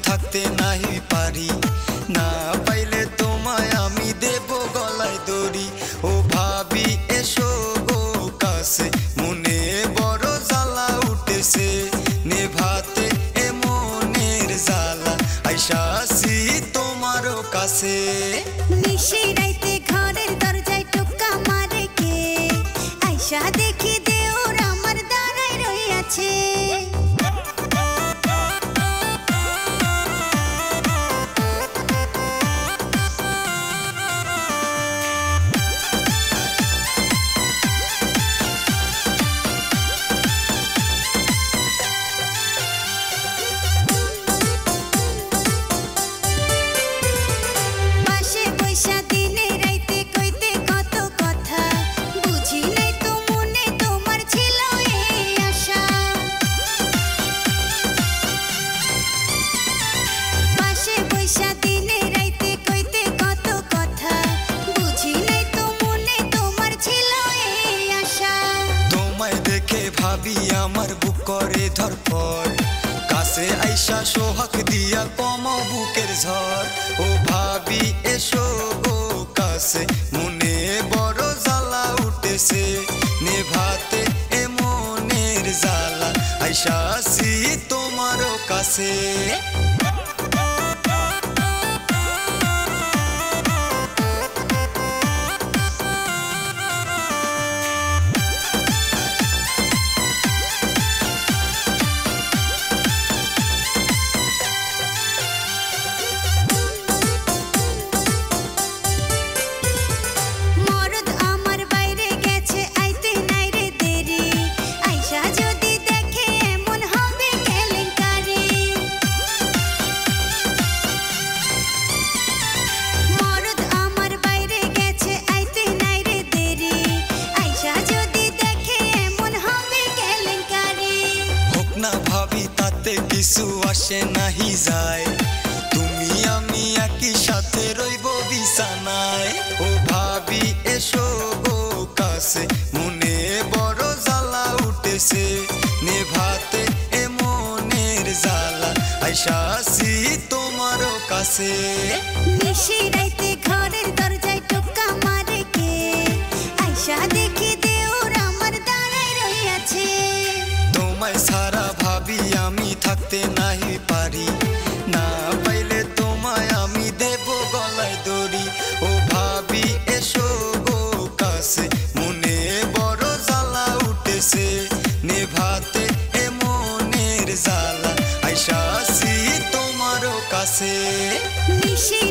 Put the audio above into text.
থাকতে নাহি পারি না পাইলে তোমায় আমি দেব গলায় দড়ি ও ভাবি এসো গো কাছে মনে বড় জ্বালা উঠেছে নেভাতে এ মনের জ্বালা আইসাছি তোমারও কাছে নিশি রাইতে ঘরের দরজায় টোকা মারে কে আইসা দেখি দেওর আমার দাঁড়ায় রইয়াছে ভাবি আমার বুক করে ধরপড় কাছে আইসা সোহাগ দিয়া কমাও বুকের ঝড় ও ভাবি এসো গো কাছে মনে বড় জ্বালা উঠেছে নেভাতে এ মনের জ্বালা আইসাছি তোমারও কাছে কিছু আসে নাহি যায় তুমি আমি একই সাথে রইব বিছানায় ও ভাবি এসো গো কাছে মনে বড় জ্বালা উঠেছে নেভাতে এ মনের জ্বালা আইসাছি তোমারও কাছে নিশি রাইতে ঘরের দরজায় টোকা মারে কে আইসা দেখি দেওর আমার দাঁড়ায় রইয়াছে তোমায় সারা ভাবি আমি থাকতে নাহি পারি না পাইলে তোমায় আমি দেব গলায় দড়ি ও ভাবি এসো গো কাছে মনে বড় জ্বালা উঠেছে নেভাতে এ মনের জ্বালা আইসাছি তোমারও কাছে নিশি